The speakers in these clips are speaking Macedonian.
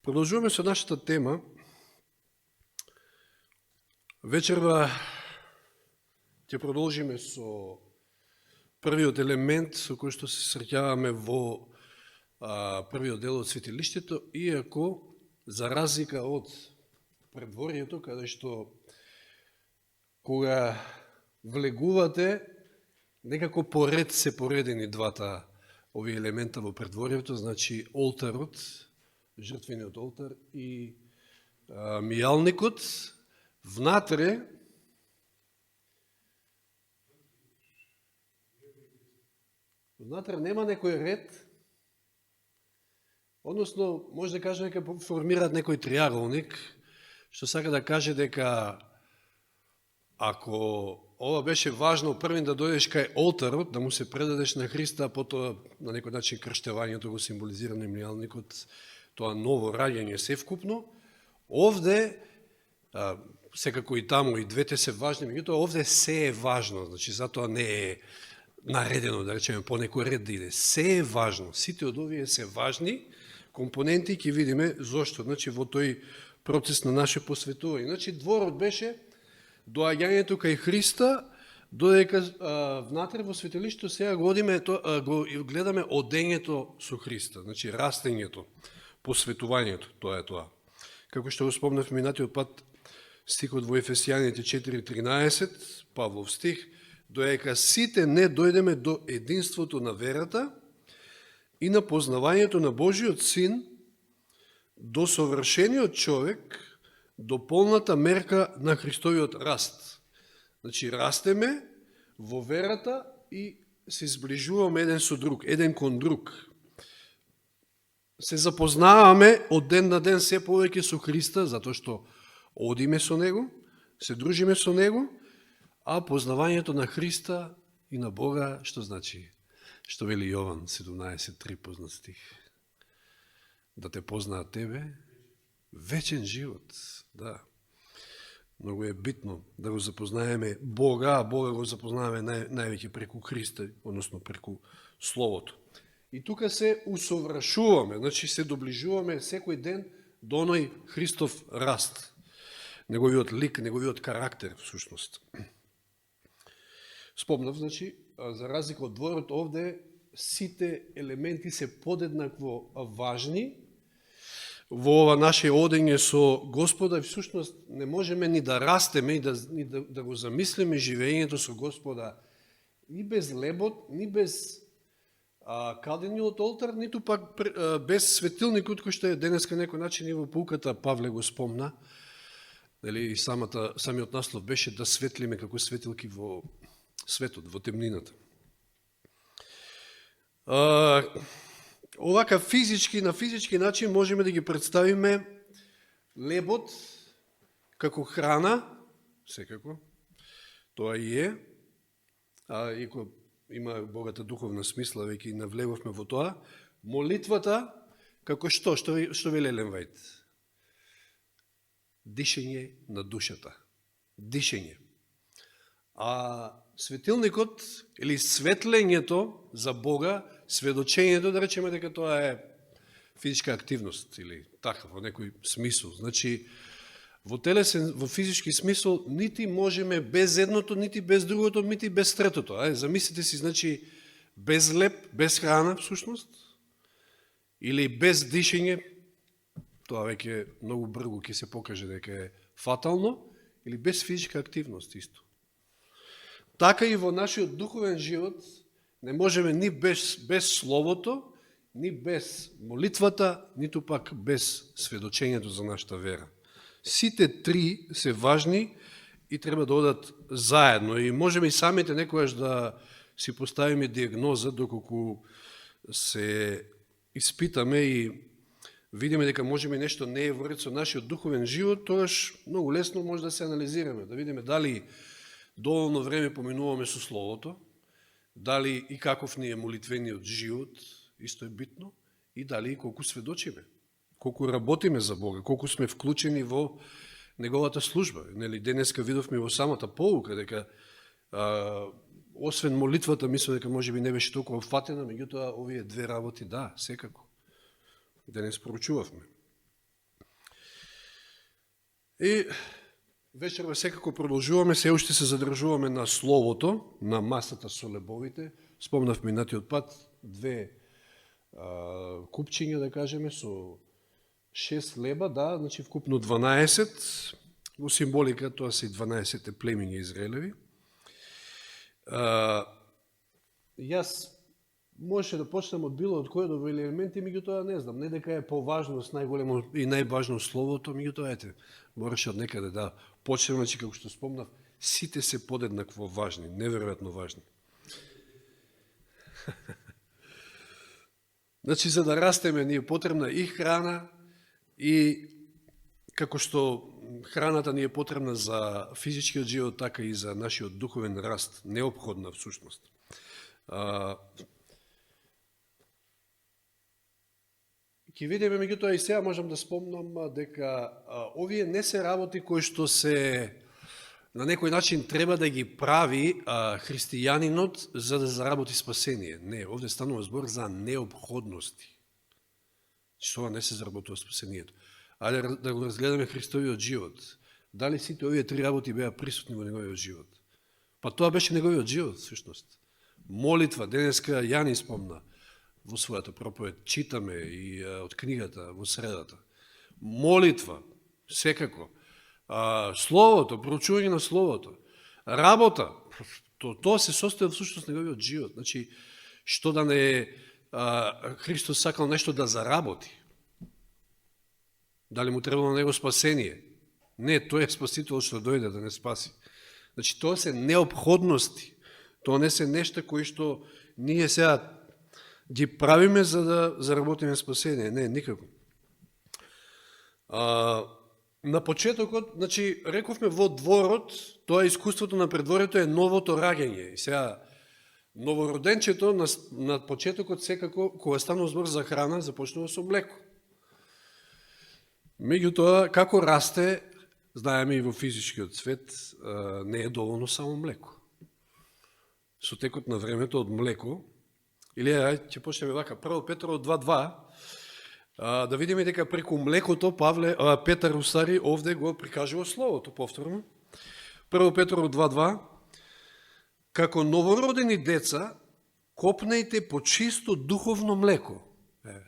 Продолжуваме со нашата тема. Вечерва ќе продолжиме со првиот елемент со кој што се среќаваме во првиот дел од светилиштето, иако за разлика од предворието, каде што кога влегувате, некако поред се поредени двата овие елемента во предворието, значи олтарот, жртвениот олтар и мијалникот. Внатре нема некој ред, односно може да кажем дека формираат некој триаголник, што сака да каже дека ако ова беше важно првин да дојдеш кај олтарот, да му се предадеш на Христа, а потоа на некој начин крштевањето го символизира на мијалникот, тоа ново раѓање севкупно, овде секако и таму, и двете се важни, меѓутоа овде се е важно, значи затоа не е наредено, да речеме, по некој ред да иде. Се е важно, сите од овие се важни компоненти, ќе видиме зошто, значи во тој процес на наше посветување. Значи дворот беше доаѓањето кај Христа, додека внатре во светилиштето сега го гледаме одењето со Христа, значи растењето, посветувањето, тоа е тоа. Како што го спомнав минатиот пат, стихот во Ефесијаните 4:13, Павлов стих, доека сите не дојдеме до единството на верата и на познавањето на Божиот Син, до совршениот човек, до полната мерка на Христовиот раст. Значи, растеме во верата и се сближуваме еден со друг, еден кон друг. Се запознаваме од ден на ден се повеќе со Христа, затоа што одиме со Него, се дружиме со Него, а познавањето на Христа и на Бога, што значи? Што вели Јован 17:3 познат стих. Да те познаат тебе, вечен живот. Да. Многу е битно да го запознаеме Бога, а Бога го запознаваме највеќе преку Христа, односно преку Словото. И тука се усовршуваме, значи се доближуваме секој ден до оној Христов раст. Неговиот лик, неговиот карактер, всушност. Спомнав, значи, за разлика од дворот, овде сите елементи се подеднакво важни во ова наше одење со Господа, и всушност не можеме ни да растеме и да го замислиме живењето со Господа ни без лебот, ни без кадениот олтар, ниту пак без светилникот, кој што е денеска некој начин и во пулката Павле го спомна, и самиот наслов беше да светлиме како светилки во светот, во темнината. Овака на физички начин можеме да ги представиме лебот како храна, секако, тоа и е, и има богата духовна смисла, веќе и навлеговме во тоа, молитвата како што вели Елен Вајт? Дишење на душата. Дишење. А светилникот, или светлењето за Бога, сведочењето, да речеме дека тоа е физичка активност, или така, во некој смисол. Значи, во телесен, во физички смисол, нити можеме без едното, нити без другото, нити без третото. Замислите си, значи, без леп, без храна, всушност, или без дишење, тоа веќе многу брзо ќе се покаже дека е фатално, или без физичка активност исто. Така и во нашиот духовен живот не можеме ни без Словото, ни без молитвата, ниту пак без сведочењето за нашата вера. Сите три се важни и треба да одат заедно. И можеме и самите некојаш да си поставиме диагноза, доколку се испитаме и видиме дека можеме нешто не е во ред со нашиот духовен живот, тогаш многу лесно може да се анализираме, да видиме дали доволно време поминуваме со Словото, дали и каков ни е молитвениот живот, исто е битно, и дали и колку сведочиме, колку работиме за Бога, колку сме вклучени во Неговата служба. Денеска видовме во самата поука, дека освен молитвата, мислам дека може би не беше толкова фатена, меѓутоа овие две работи, да, секако. Денес проучувавме. И вечерва секако продолжуваме, се уште се задржуваме на словото, на масата со лебовите. Спомнав минатиот пат, 2 купчиња, да кажеме, со 6 леба, да, значи вкупно 12, во символика тоа се 12 племиња Израелеви. Јас можеше да почнем од било од кој да вели елементи, меѓутоа не знам, не дека е поважност најголемо и најважно словото, меѓутоа ете, мораше од некаде да почнем, значи како што спомнав, сите се подеднакво важни, неверојатно важни. Значи, за да растеме, ни е потребна и храна, и како што храната ни е потребна за физичкиот живот, така и за нашиот духовен раст, неопходна всушност. Ке видиме, меѓутоа и сега можам да спомнам дека овие не се работи кои што се на некој начин треба да ги прави христијанинот за да заработи спасение. Не, овде станува збор за неопходности. Што не се заработува спасението. Ајде да го разгледаме Христовиот живот. Дали сите овие 3 работи беа присутни во неговиот живот? Па тоа беше неговиот живот, всушност. Молитва, денеска Јани спомна во својата проповед, читаме и од книгата во средата. Молитва, секако. Словото, проучување на Словото. Работа, тоа се состои всушност неговиот живот. Значи, што да не е Христос сакал нешто да заработи? Дали му требало на него спасение? Не, тој е спасител што дојде да не спаси. Значи, тоа се неопходности. Тоа не се нешта кои што ние сега ги правиме за да заработиме спасение. Не, никако. На почетокот, значи, рековме во дворот, тоа искуството на предворието е новото раѓање. И сега, новороденчето на почетокот секако, кога станува збор за храна, започнува со млеко. Меѓутоа, како расте, знаеме и во физичкиот свет, не е доволно само млеко. Со текот на времето од млеко, или ќе почнеме вака, 1 Петрово 2.2, да видиме дека преку млекото Петар Усари овде го прикажува Словото, повторно. 1 Петрово 2.2, како новородени деца, копнејте по чисто духовно млеко.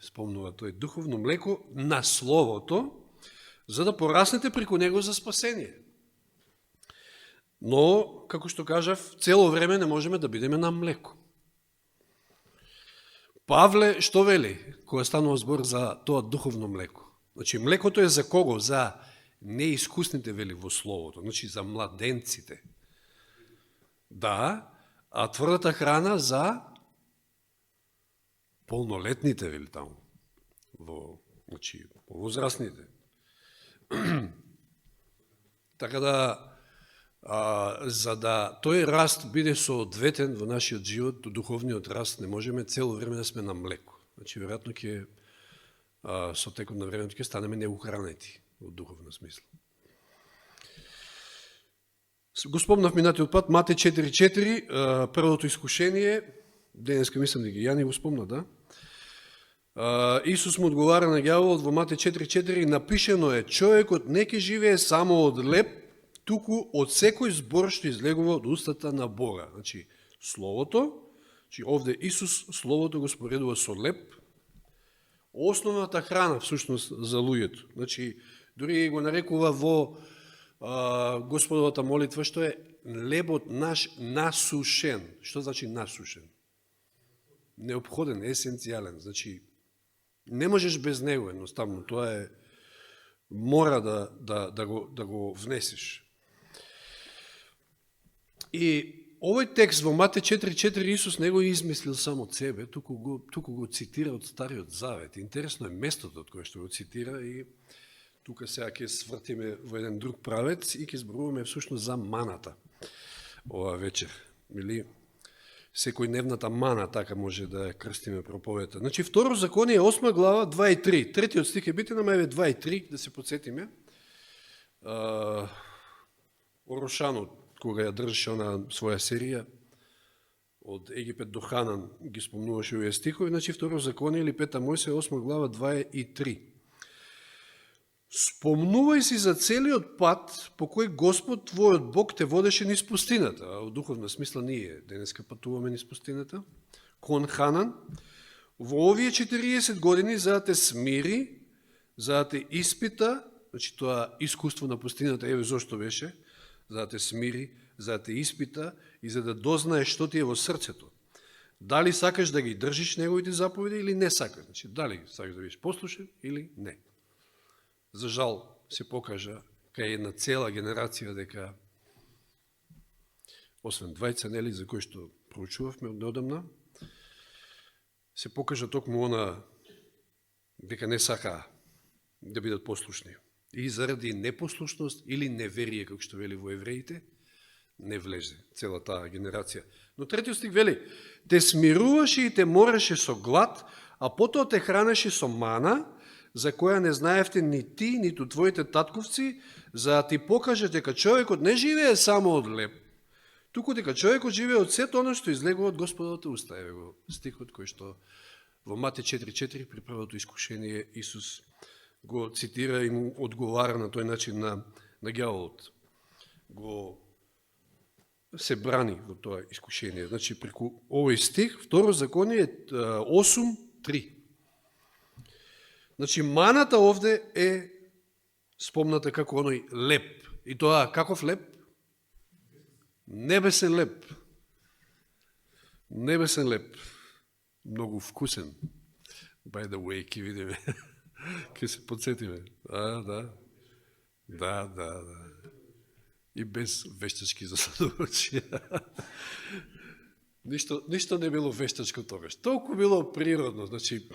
Спомнува тој духовно млеко на Словото, за да пораснете преку него за спасение. Но, како што кажав, цело време не можеме да бидеме на млеко. Павле што вели, кога станува збор за тоа духовно млеко? Значи, млекото е за кого? За неискусните, вели, во Словото. Значи, за младенците. Да, а тврдата храна за полнолетните, вели таму. Значи, возрастните. Така да, за да тој раст биде соодветен во нашиот живот, духовниот раст, не можеме цело време да сме на млеко. Значи, веројатно ќе со текот на времето ќе станеме неухранети во духовна смисла. Го спомнав минатиот пат, Матеј 4.4, првото искушение, денеска мислам да ги Јани го спомна, да? Исус му одговара на ѓаволот во Матеј 4.4, напишено е, човекот не ќе живее само од леб, туку од секој збор што излегува од устата на Бога. Значи, Словото, значи овде Исус Словото го споредува со леб, основната храна, всушност, за луѓето. Значи, дури го нарекува во Господовата молитва, што е лебот наш насушен. Што значи насушен? Неопходен, есенцијален. Значи, не можеш без него, едноставно. Тоа е, мора да го внесеш. И овој текст во Матеј 4.4 Исус не го измислил само од себе, туку го цитира од Стариот Завет. Интересно е местото од кое што го цитира и тука сега ќе свртиме во еден друг правец и ќе зборуваме всушност за маната ова вечер. Или секојдневната мана, така може да крстиме проповета. Значи, Второ Законие, 8 глава, 2 и 3. Третиот стих е бите на мајве 2 и 3, да се подсетиме. Орошанот, кога ја држеше на своја серија, од Египет до Ханан ги спомнуваше овие стихови, значи Второ Законие или 5 Мојсија, 8 глава, 2 и 3. спомнувај си за целиот пат по кој Господ твојот Бог те водеше низ пустината. А во духовна смисла ние денеска патуваме низ пустината. Кон Ханан, во овие 40 години за да те смири, за да те испита, значи тоа искуство на пустината, еве зошто беше, за да те смири, за да те испита и за да дознаеш што ти е во срцето. Дали сакаш да ги држиш неговите заповеди или не сакаш? Значи, дали сакаш да бидеш послушен или не. За жал се покажа кај една цела генерација дека, освен двајца, нели, за кои што проучувавме од неодамна, се покажа токму она дека не сакаа да бидат послушни. И заради непослушност или неверие, како што вели во евреите, не влезе цела таа генерација. Но третиот стих вели, те смируваше и те мореше со глад, а потоа те хранеше со мана, за која не знаевте ни ти, ниту твоите татковци, за да ти покаже дека човекот не живее само од леп, туку дека човекот живее од сето оно што излегува од Господовата уста. Еве го стихот кој што во Мате 4.4 при првото искушение Исус го цитира и му одговара на тој начин на ѓаволот. Го се брани во тоа искушение. Значи, преку овој стих, второ законие 8.3. Значи, маната овде е спомната како оној леп. И тоа каков леп? Небесен леп. Небесен леп. Многу вкусен. By the way, ке видиме. Ке се подсетиме. Да. И без вештачки засадувачи. Ништо не било вештачко тогаш. Толку било природно. Значи,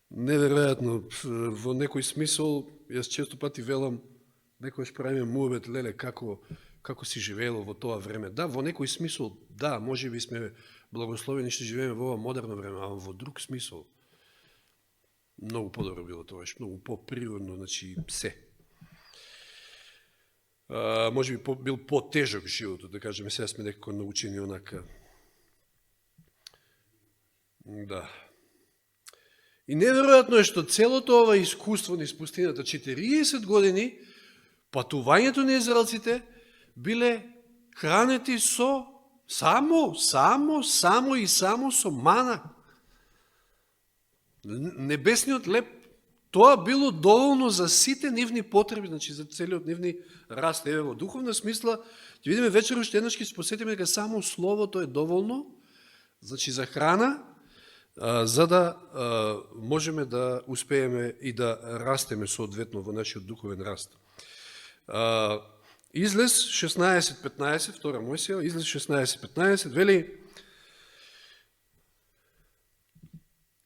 неверојатно, во некој смисол, јас често пати велам, некојаш правиме муабет, леле, како си живеело во тоа време. Да, во некој смисол, да, може би сме благословени што живееме во ова модерно време, а во друг смисол, многу подобро било тоа, многу поприродно, значи, се. Може би бил потежок животот, да кажеме, сега сме некако научени онака. Да. И неверојатно е што целото ова искуство низ пустината, 40 години, патувањето на израелците биле хранети со само со мана. Небесниот леп, тоа било доволно за сите нивни потреби, значи за целиот нивни раст. Еве во духовна смисла, ќе видиме вечер уште еднаш ќе се посетиме дека само словото е доволно, значи за храна, за да можеме да успееме и да растеме соодветно во нашиот духовен раст. Излез 16.15, втора Мојсија, Излез 16.15, вели,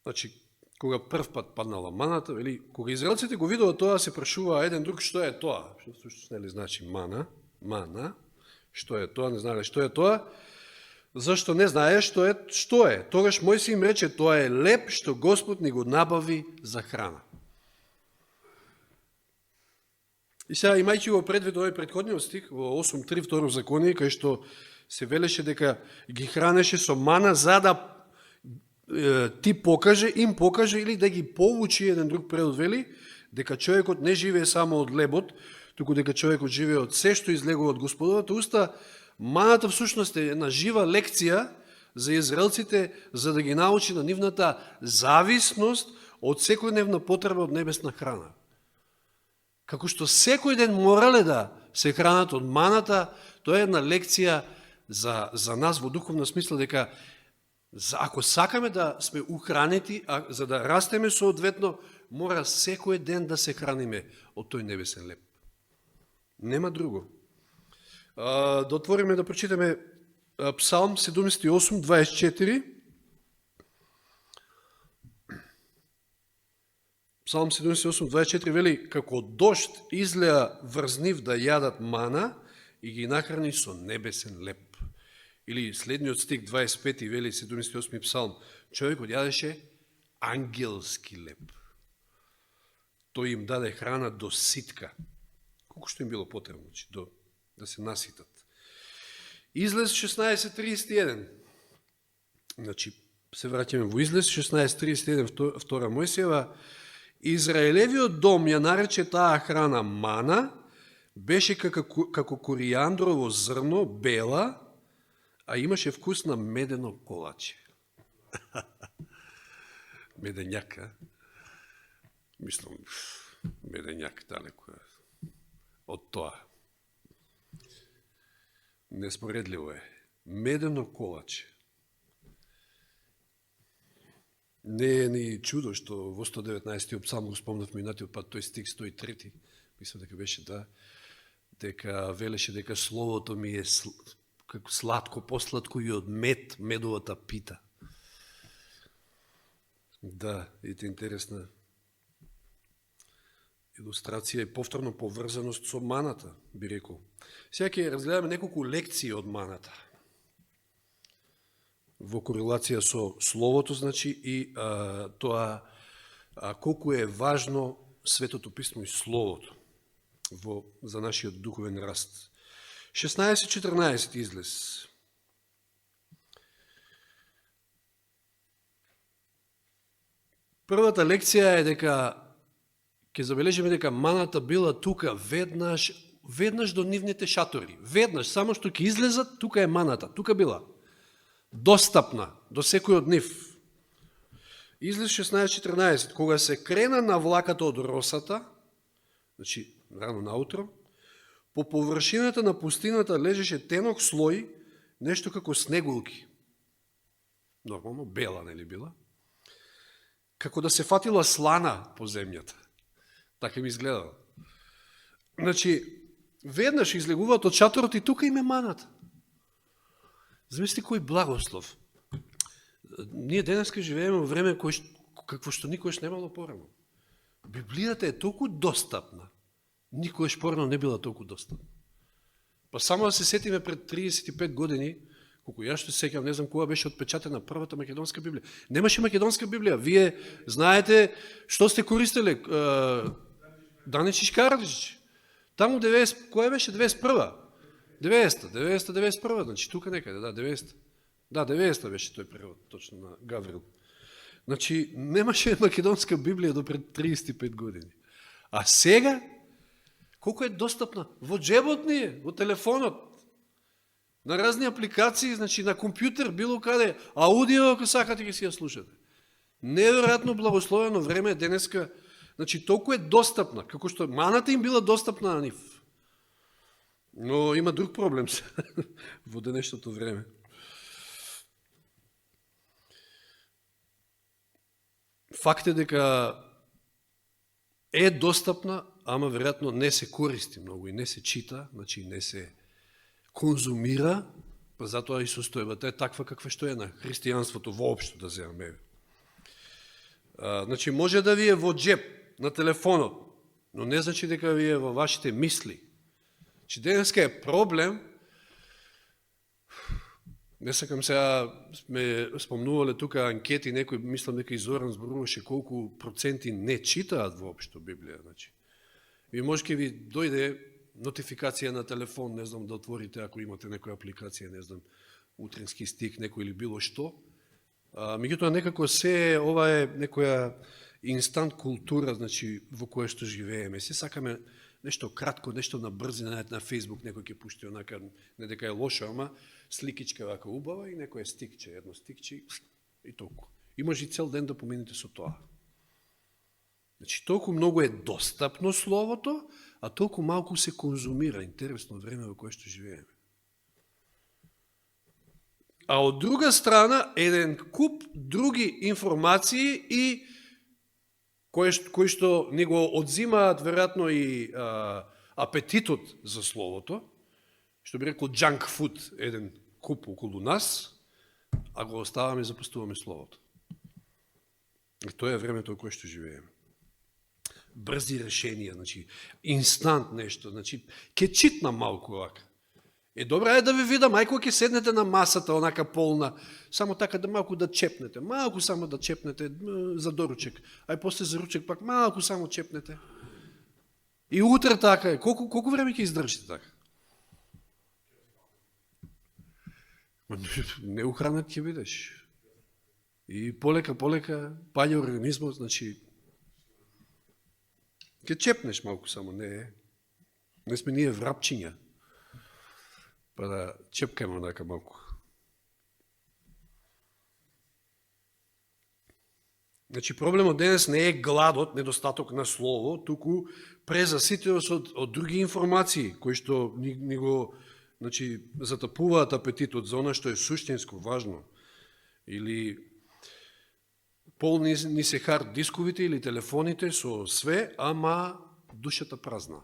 значи, кога прв пат паднала маната, вели, кога израелците го видува тоа, се прашуваа еден друг што е тоа, што всушност нели значи мана, што е тоа, не знаеле што е тоа, зашто не знае што е. Тогаш Мојсија им рече, тоа е леп што Господ ни го набави за храна. И сега, имајќи го предвид овој претходниот стих, во 8.3 второ законие, кај што се велеше дека ги хранеше со мана, за да им покаже или да ги поучи, еден друг превод вели, дека човекот не живее само од лебот, туку дека човекот живее од се што излегува од Господовата уста. Маната всушност е една жива лекција за израелците, за да ги научи на нивната зависност од секојдневна потреба од небесна храна. Како што секој ден морале да се хранат од маната, тоа е една лекција за нас во духовна смисла, дека ако сакаме да сме ухранети, за да растеме соодветно, мора секој ден да се храниме од тој небесен леп. Нема друго. Да отвориме да прочитаме Псалм 78:24. Псалм 78:24 вели, како дожд излеа врз нив да јадат мана и ги нахрани со небесен леп. Или следниот стих 25 вели 78 Псалм, човекот јадеше ангелски леп. Тој им даде храна до ситка. Колку што им било потребно, да се наситат. Излез 16.31. Значи, се враќаме во Излез 16.31, втора Мојсиева. Израелевиот дом ја нарече таа храна мана, беше како коријандрово зрно, бела, а имаше вкус на медено колаче. Медењак, а? Мислам, медењак далеко од тоа. Неспоредливо е. Медено колаче. Не е ни чудо што во 119. псалм го спомнав минатиот пат, тој стих 103. Мислам дека беше дека велеше дека словото ми е како сладко, посладко и од мед, медовата пита. Да, ете интересна илустрација и повторно поврзаност со маната, би рекол. Сега ќе разгледаме неколку лекции од маната. Во корелација со словото, значи, и тоа колку е важно Светото писмо и словото за нашиот духовен раст. 16:14 излез. Првата лекција е дека ќе забележиме дека маната била тука веднаш до нивните шатори. Веднаш, само што ќе излезат, тука е маната, тука била. Достапна до секој од нив. Излез 16:14, кога се крена на влаката од росата, значи рано наутро, по површината на пустината лежеше тенок слој, нешто како снегулки. Нормално, бела, нели била? Како да се фатила слана по земјата. Така ми изгледала. Значи, веднаш излегуваат од шаторот и тука им е маната. Замисли кој благослов. Ние денеска живееме во време какво што никош немало порано. Библијата е толку достапна. Никош порано не била толку достапна. Па само да се сетиме пред 35 години, колку ја што сеќам, не знам кога беше отпечатена првата македонска Библија. Немаше македонска Библија. Вие знаете што сте користеле? Даничич Караджич. Таму 90, која беше 91? 90-91, значи тука некаде, да, 90. Да, 90 беше тој превод, точно на Гаврил. Значи, немаше македонска Библија до пред 35 години. А сега, колко е достапна? Во джебот ни е, во телефонот, на разни апликации, значи на компјутер, било каде, аудио, ако сакате ќе си ја слушате. Неверојатно благословено време денеска, значи толку е достапна, како што маната им била достапна на нив. Но има друг проблем во денешното време. Факт е дека е достапна, ама веројатно не се користи многу и не се чита, значи не се конзумира, па затоа и состојбата е таква каква што е на христијанството воопшто да земаме. Значи може да ви е во джеб, на телефонот, но не значи дека ви е во вашите мисли. Че денеска е проблем, не сакам сега, сме спомнувале тука анкети, некој, мислам дека и Зоран зборуваше колку проценти не читаат воопшто Библија. Значи. И може ке ви дојде нотификација на телефон, не знам да отворите, ако имате некоја апликација, не знам, утрински стик, некој или било што. Меѓутоа некако се, ова е некоја инстант култура, значи, во која што живееме. Се сакаме нешто кратко, нешто на брзина, на Фейсбук некој ќе пушти онака, не дека е лошо, ама сликичка вака убава и некој стикче, едно стикче и толку. И може и цел ден да помините со тоа. Значи, толку многу е достапно словото, а толку малку се конзумира. Интересно време во кое што живееме. А од друга страна, еден куп други информации и кои што ни го одзимаат веројатно и апетитот за словото, што би рекол junk food, еден куп околу нас, а го оставаме и запустуваме словото. И тоа е времето во кое што живееме. Брзи решенија, значи, инстант нешто, значи, ке читна малку овака. Добра е да ви видам, ај кога ќе седнете на масата, онака полна, само така да малку да чепнете, малку само да чепнете за доручек, ај после за ручек пак малку само чепнете. И утре така е. Колку време ќе издржите така? Неухранет ќе бидеш. И полека паѓа организмот, значи, Ке чепнеш малку само, не сме ние врапчиња, па да чепкаме онака малку. Значи, проблемот денес не е гладот, недостаток на слово, туку презаситеност од други информации, кои што ни го затапуваат апетитот за она што е суштинско, важно. Или полни ни се хард дисковите или телефоните со све, ама душата празна.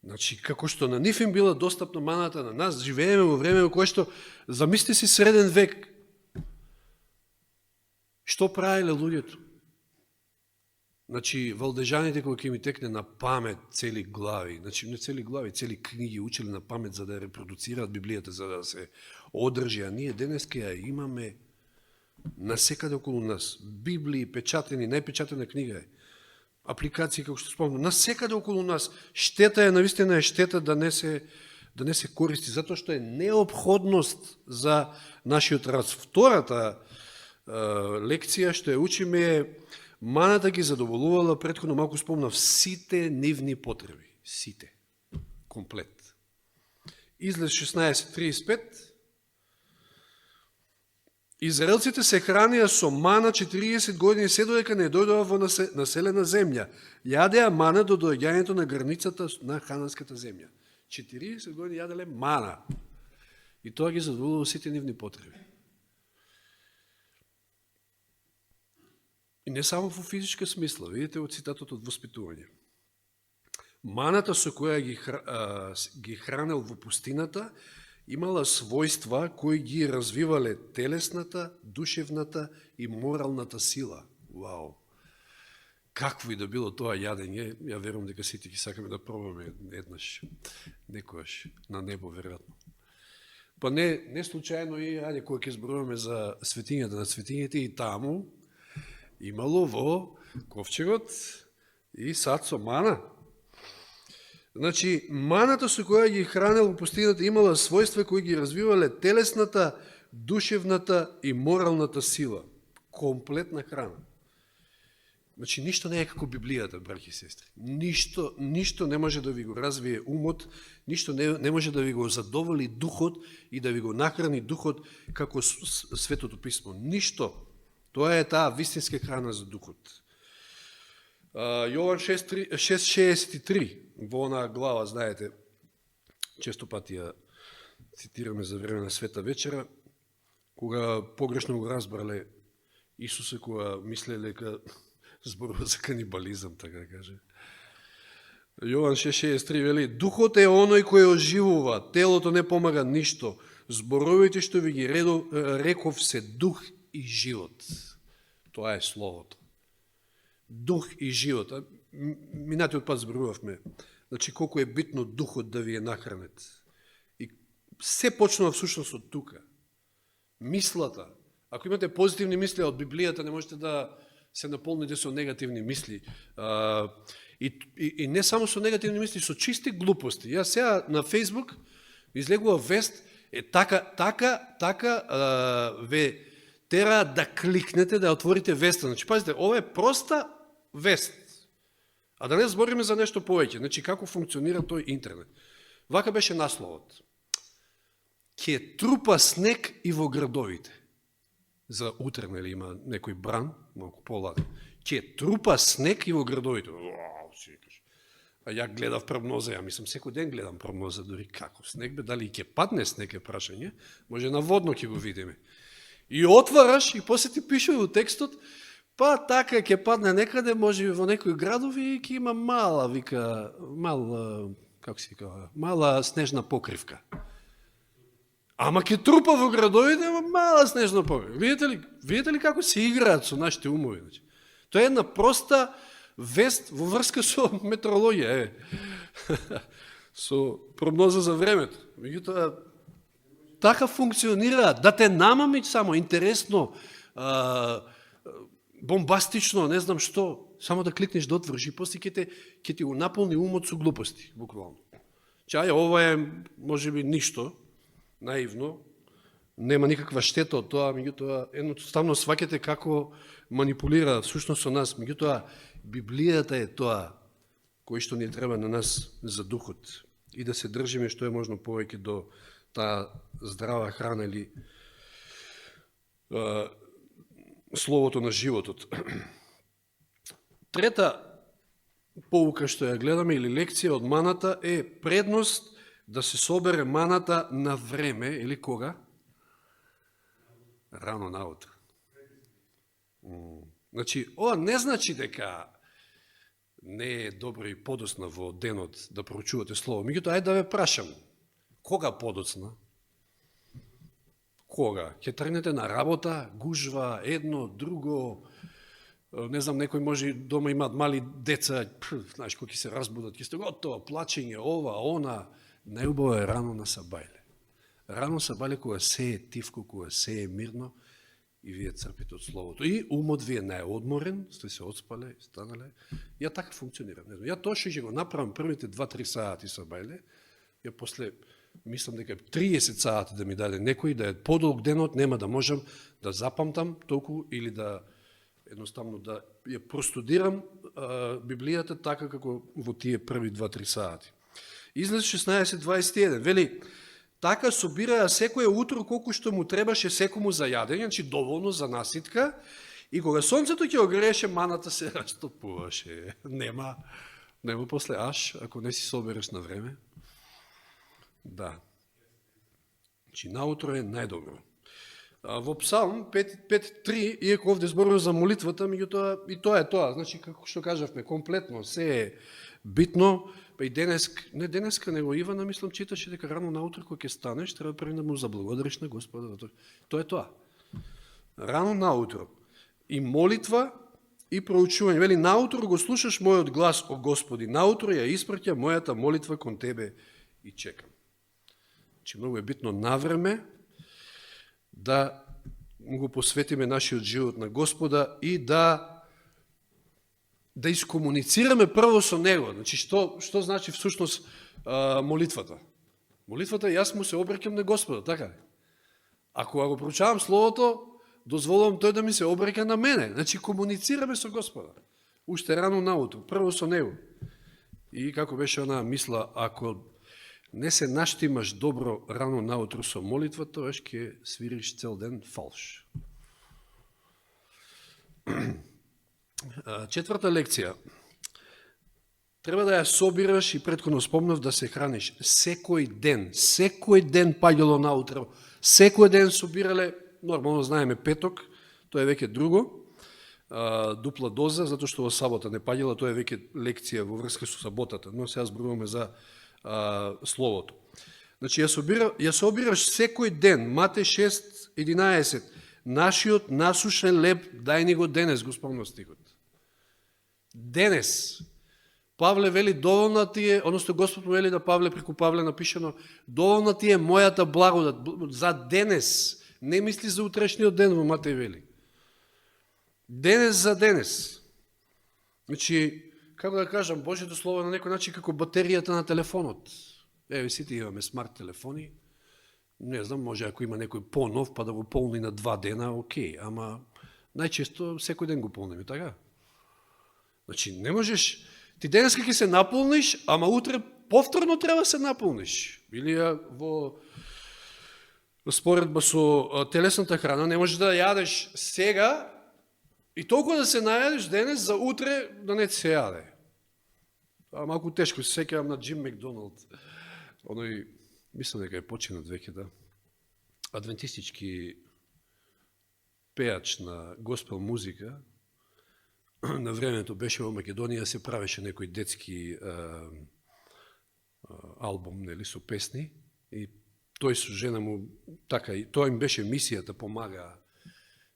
Значи, како што на нив им била достапна маната, на нас живееме во време во кое што, замисли си среден век, што правиле луѓето? Значи, валдежаните кои ќе ми текне на памет цели глави, значи не цели глави, цели книги учили на памет за да репродуцираат Библијата, за да се одржи, а ние денеска ја имаме насекаде околу нас. Библии, печатени, најпечатена книга е. Апликации, како што спомнам, насекаде околу нас. Штета е, навистина е штета да не се користи, затоа што е неопходност за нашиот раз. Втората лекција што ја учиме е маната ги задоволувала, претходно малку спомнав, сите нивни потреби. Сите. Комплет. Излез 16:35. Израелците се хранија со мана 40 години, се додека не дојдоа во населена земја. Јадеа мана до доаѓањето на границата на хананската земја. 40 години јаделе мана. И тоа ги задоволува сите нивни потреби. И не само во физичка смисла, видите од цитатот од Воспитување. Маната со која ги хранел во пустината имала својства кои ги развивале телесната, душевната и моралната сила. Вау! Какво и да било тоа јадење, ја верувам дека сите ги сакаме да пробаме еднаш, некојаш, на небо, веројатно. Па не случајно и, кога ќе зборуваме за светињата на светињите, и таму имало во ковчегот и сад со мана. Значи, маната со која ги хранел во пустината имала својства кои ги развивале телесната, душевната и моралната сила. Комплетна храна. Значи, ништо не е како Библијата, браќи и сестри. Ништо не може да ви го развие умот, ништо не може да ви го задоволи духот и да ви го нахрани духот како Светото писмо. Ништо. Тоа е таа вистинска храна за духот. Јован 6:63, во онаа глава, знаете, често пати ја цитираме за време на Света вечера, кога погрешно го разбрале Исуса, кога мислеле дека зборува за канибализам, така да каже. Јован 6:63 вели: духот е оној кој оживува, телото не помага ништо. Зборовите што ви ги реков се дух и живот. Тоа е словото. Дух и живот. Минатиот пат зборувавме. Значи, колку е битно духот да ви е нахранет. И се почнува всушност од тука. Мислата. Ако имате позитивни мисли од Библијата, не можете да се наполните со негативни мисли. И не само со негативни мисли, со чисти глупости. Јас сега на Фейсбук излегува вест, ве тера да кликнете, да отворите веста. Значи, пазите, ова е проста вест. А да не збориме за нешто повеќе. Значи, како функционира тој интернет. Вака беше насловот. Ке трупа снег и во градовите. За утре, нели, има некој бран, малку поладен. Ке трупа снег и во градовите. А ја гледав прогноза, ја мислам, секој ден гледам прогноза, дори како снег бе, дали ќе падне снег е прашање, може наводно ќе го видиме. И отвараш, и после ти пише во текстот, па така ќе падне некаде, може во некои градови, ќе има мала, вика, мала снежна покривка. Ама ќе трупа во градовите, мала снежна покривка. Видите ли како се играат со нашите умови? Тоа е една проста вест во врска со метеорологија, со прогноза за времето. Меѓутоа, така функционираат, да те намами само интересно, бомбастично, не знам што, само да кликнеш да отврши, после ќе ти го наполни умот со глупости, буквално. Чај, ова е, може би, ништо, наивно, нема никаква штета од тоа, меѓутоа едноставно сваќате како манипулира всушност со нас, меѓутоа Библијата е тоа кој што ни треба на нас за духот и да се држиме што е можно повеќе до таа здрава храна или словото на животот. Трета поука што ја гледаме или лекција од маната е предност да се собере маната на време или кога? Рано наутро. Значи, ова не значи дека не е добро и подоцна во денот да проучувате слово. Меѓутоа, ајде да ве прашам, кога подоцна? Кога? Ќе тргнете на работа, гужва, едно, друго, не знам, некој може дома имаат мали деца, знаеш, кој ќе се разбудат, ќе сте готово, плачење, ова, она, најубаво е рано на сабајле. Рано сабајле кога се е тивко, кога се е мирно и вие црпите од словото. И умот ви е најодморен, сте се отспале, станале. Ја така функционирам. Ја тоа што ќе го направам првите 2-3 сати сабајле, ја после мислам дека 30 сати да ми даде некој, да е подолг денот, нема да можам да запамтам толку или да едноставно да ја простудирам Библијата така како во тие први 2-3 сати. Излез 16:21, вели, така собираја секој утро колку што му требаше секому за јадење, значи доволно за наситка, и кога сонцето ќе огрееше, маната се растопуваше. Нема после аш, ако не си собереш на време. Да. Значи, наутро е најдобро. Во Псалм 5:3, иако овде зборува за молитвата, меѓутоа и тоа е тоа. Значи, како што кажавме, комплетно, се е битно, па и денеска, него Ивана, мислам, читаше дека рано наутро кога ќе станеш, треба први да му заблагодариш на Господа. Тоа е тоа. Рано наутро. И молитва, и проучување. Вели, наутро го слушаш мојот глас, о Господи, наутро ја испраќа мојата молитва кон Тебе и чекам. Значи, многу е битно навреме да му го посветиме нашиот живот на Господа и да искомуницираме прво со Него. Значи, што значи всушност молитвата? Молитвата, јас му се обрекам на Господа, така ли? Ако го проучавам Словото, дозволувам тој да ми се обрека на мене. Значи, комуницираме со Господа. Уште рано наутро, прво со Него. И како беше она мисла, ако не се наштимаш добро рано наутро со молитва, тоа ќе свириш цел ден фалш. Четврта лекција. Треба да ја собираш и претходно спомнав да се храниш секој ден. Секој ден паѓало наутро. Секој ден собирале, нормално знаеме петок, тоа е веќе друго, дупла доза, затоа што во сабота не паѓала, тоа е веќе лекција во врска со саботата, но сега зборуваме за Словото. Значи, ја собираш секој ден, Матеј 6:11, нашиот насушен леб, дај ни го денес, го спомнав стихот. Денес. Павле вели, доволна ти е, одnosno Господ вели да Павле, преку Павле напишено, доволна ти е мојата благодат за денес. Не мисли за утрешниот ден, во Матеј вели. Денес за денес. Значи, како да кажам, Божјето Слово на некој начин како батеријата на телефонот. Еве, сите имаме смарт телефони. Не знам, може ако има некој по-нов, па да го полни на 2 дена, окей, ама најчесто секој ден го полниме, така? Значи, не можеш, ти денеска ќе се наполниш, ама утре повторно треба се наполниш. Или во споредба со телесната храна, не можеш да јадеш сега и толку да се најадеш денес за утре да не се јаде. Това малку тешко, се сеќавам на Джим Макдоналд. Оној, мислам дека е починат веќе, да. Адвентистички пеач на госпел музика. На времето беше во Македонија, се правеше некој детски албум, нели, со песни. И тој со жена му, така, и тоа им беше мисијата, помага.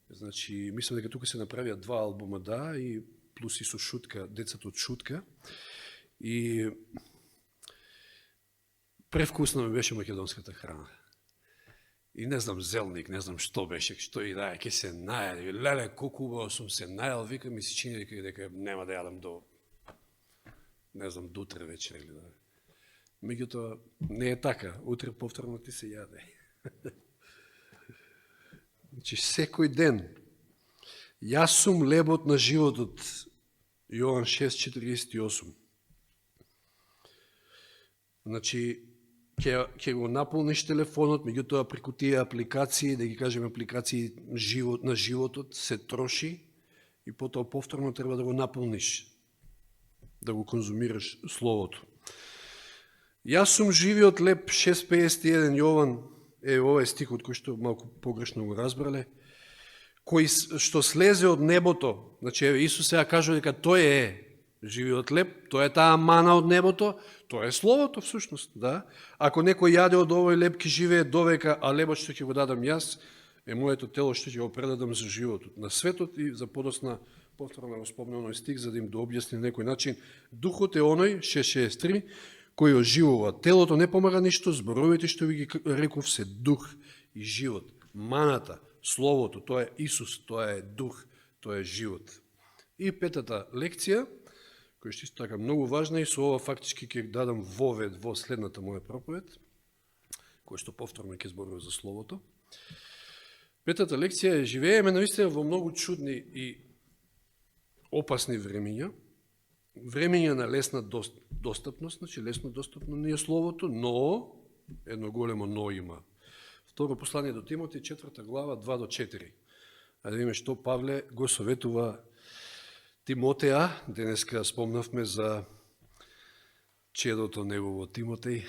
Значи, мислам дека тука се направија 2 албума, да, и плюс и со шутка, децата од шутка. И превкусна ми беше македонската храна. И не знам, зелник, не знам што беше, што и да, ќе се најаде. Леле, колку убаво сум се најал, вика ми се чини дека нема да јадам до, не знам, до утре вечер или да. Меѓутоа, не е така. Утре повторно ти се јаде. Значи, секој ден. Јас сум лебот на животот. Јован 6:48. Значи, ќе го наполниш телефонот, меѓутоа преку тие апликации, да ги кажеме апликации на животот, се троши и потоа повторно треба да го наполниш, да го конзумираш Словото. Јас сум живиот леб, 6:51, Јован, овој стихот кој што малку погрешно го разбрале, кој што слезе од небото, значи Исус сега кажува дека тој е живиот леб, тоа е таа мана од небото, тоа е Словото всушност, да. Ако некој јаде од овој леб, ќе живее довека, а лебот што ќе го дадам јас, е моето тело што ќе го предадам за животот на светот. И за подосна, повторно го спомнам оној стих, за да им дообјасни на некој начин, духот е оној, 6:63, кој оживува. Телото не помага ништо, зборовите што ви ги реков се дух и живот. Маната, Словото, тоа е Исус, тоа е дух, тоа е живот. И петата лекција, која што исто така многу важна, и со ова фактички ќе дадам вовед во следната моја проповед, која што повторно ќе зборува за Словото. Петата лекција е: живееме наистина во многу чудни и опасни времења, времења на лесна достапност, значи лесно достапно не е Словото, но едно големо но има. Второ послание до Тимотеј, 4 глава, 2-4. А да видиме што Павле го советува Тимотеја. Денеска спомнавме за чедото негово Тимотеј,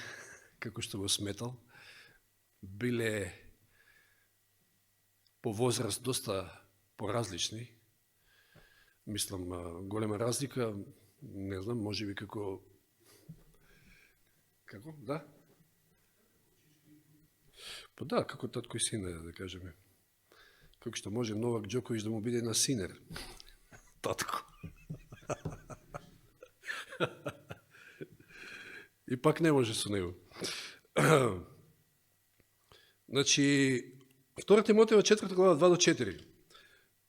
како што го сметал. Биле по возраст доста поразлични. Мислам, голема разлика, не знам, може би како... Како? Да? Па да, како татко и сина, да кажеме. Како што може Новак Џокович да му биде на синер. Татко. И пак не може со него. Значи, 2 Тимотеја 4 глава 2-4.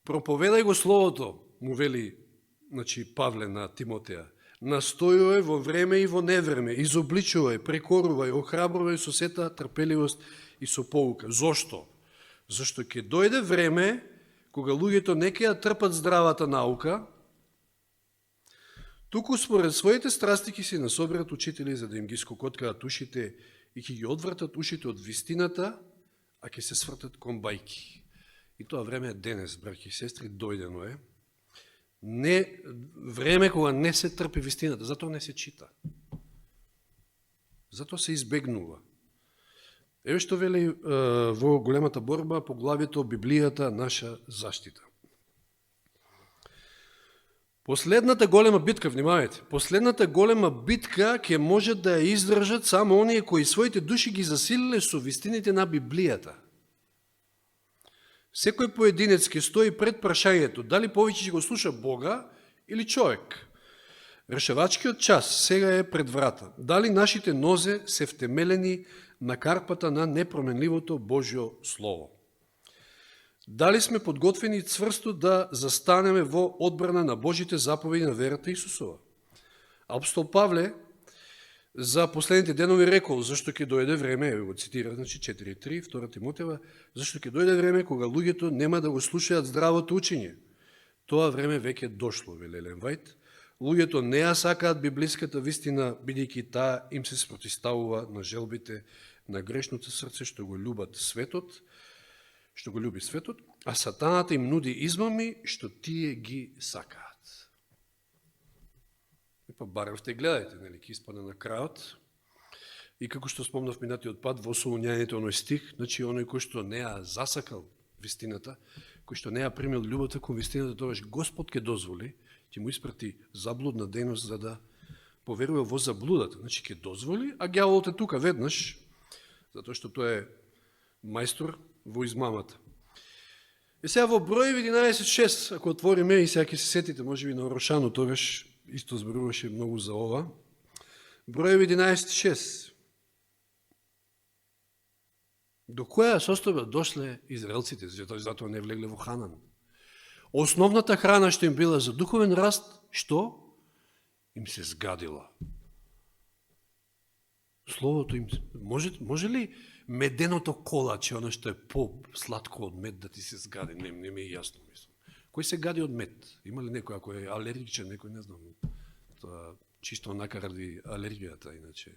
Проповедај го Словото, му вели, значи, Павле на Тимотеја. Настојувај во време и во невреме, изобличувај, прекорувај, охрабрувај со сета трпеливост и со поука. Зошто? Зашто ќе дојде време кога луѓето не ќе ја трпат здравата наука, туку според своите страсти ќе си насоберат учители за да им ги скокоткаат ушите и ќе ги одвртат ушите од вистината, а ќе се свртат кон бајки. И тоа време е денес, браќи и сестри, дојдено е. Не време кога не се трпи вистината, затоа не се чита. Затоа се избегнува. Еве што вели во големата борба поглавието Библијата наша заштита. Последната голема битка, внимавајте, последната голема битка ќе можат да ја издржат само оние кои своите души ги засилиле со вистините на Библијата. Секој поединец ќе стои пред прашањето дали повеќе ќе го слуша Бога или човек. Решавачкиот час сега е пред врата. Дали нашите нозе се втемелени на карпата на непроменливото Божјо Слово? Дали сме подготвени цврсто да застанеме во одбрана на Божите заповеди на верата Исусова? Апостол Павле за последните денови рекол, зашто ќе дојде време, го цитира, значи 4.3, 2 Тимотеја, зашто ќе дојде време кога луѓето нема да го слушаат здравото учење. Тоа време веќе дошло, вели Елен Вајт. Луѓето не ја сакаат библиската вистина, бидејќи таа им се спротиставува на желбите на грешното срце што го љубат светот, што го љуби светот, а сатаната им нуди измами што тие ги сакаат. И па барем сте гледајте, нели, ки испадне на крајот. И како што спомнав минатиот пат во Солуњаните оној стих, значи оној кој што не ја засакал вистината, кој што не ја примил љубовта кон вистината, тогаш Господ ќе дозволи, ќе му испрати заблудна дејност за да поверува во заблудата. Значи ќе дозволи, а ѓаволот е тука веднаш, затоа што тој е мајстор во измамата. И сега во Бројеви 11.6, ако отвориме, и сега ќе се сетите, може би на Орошано, тогаш исто зборуваше многу за ова. Бројеви 11.6. До која состојба дошле израелците, затоа не влегле во Ханан. Основната храна што им била за духовен раст, што им се згадила. Словото им... Може ли меденото колаче, оно што е по-сладко од мед да ти се згади, не ми е јасно, мислам. Кој се гади од мед? Има ли некој, ако е алергичен, некој, не знам, тоа чисто онака ради алергијата, иначе.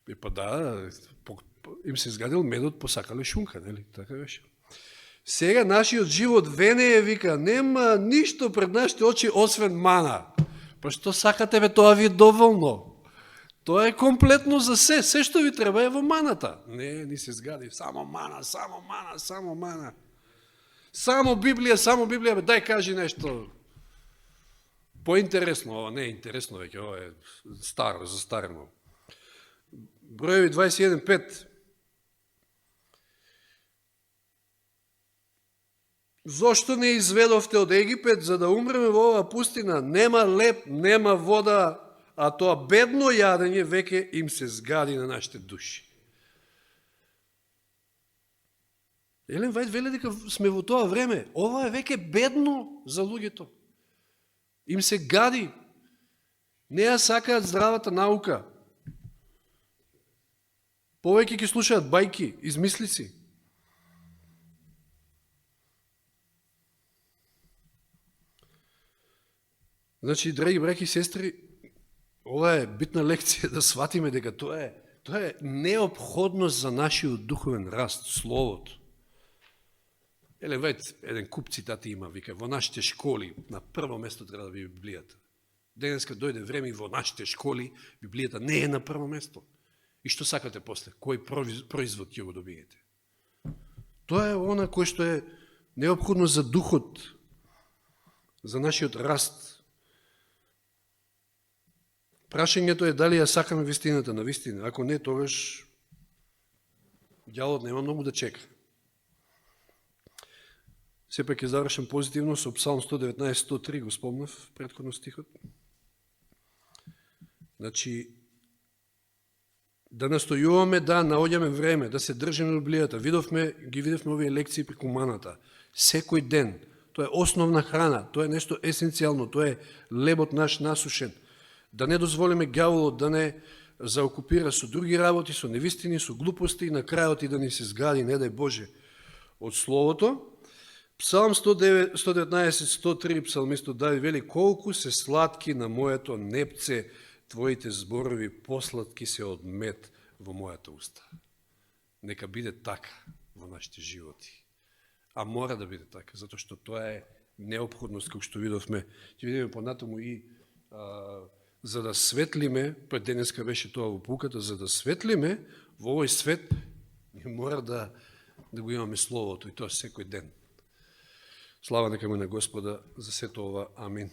И па да, им се изгадил медот, посакале шунка, нели? Така беше. Сега нашиот живот венее, вика, нема ништо пред нашите очи освен мана. Па што сакате, бе, тоа ви е доволно. Тоа е комплетно за се. Се што ви треба е во маната. Не, ни се згади. Само мана, само мана, само мана. Само Библија, бе, дај кажи нешто поинтересно. Ова не е интересно веќе, ова е старо, застарено. Броеви 21.5. Зошто не изведовте од Египет, за да умреме во оваа пустина? Нема леп, нема вода, а тоа бедно јадење веќе им се згади на нашите души. Елен Вајд вели дека сме во тоа време. Ова е веќе бедно за луѓето. Им се гади. Не ја сакаат здравата наука. Повеќе ќе слушаат бајки, измислици. Значи, драги браќи и сестри, ова е битна лекција да сватиме дека тоа е неопходност за нашиот духовен раст, Словото. Елен Вајд, еден куп цитати има, вика, во нашите школи, на прво место треба да би Библијата. Денеска дојде време и во нашите школи, Библијата не е на прво место. И што сакате после? Кој производ ќе го добиете? Тоа е она кој што е неопходно за духот, за нашиот раст. Прашањето е дали ја сакаме вистината на вистина. Ако не, тогаш ѓавот нема многу да чека. Сепак ќе завршам позитивно со Псалм 119.103, го спомнав претходно стихот. Значи, да настојуваме да наоѓаме време, да се држиме на Библијата. Ги видовме овие лекции преку маната. Секој ден. Тоа е основна храна, тоа е нешто есенцијално, тоа е лебот наш насушен. Да не дозволиме ѓаволот да не заокупира со други работи, со невистини, со глупости и на крајот и да ни се згади, не дај Боже, од Словото. Псалм 119.103, псалмистот Давид вели, колку се сладки на моето непце, твоите зборови посладки се од мед во мојата уста. Нека биде така во нашите животи. А мора да биде така, затоа што тоа е неопходност, како што видовме. Ќе видиме понатаму и за да светлиме, пред денеска беше тоа во пуката, за да светлиме во овој свет, ние мора да го имаме Словото и тоа секој ден. Слава нека му на Господа за сето ова. Амин.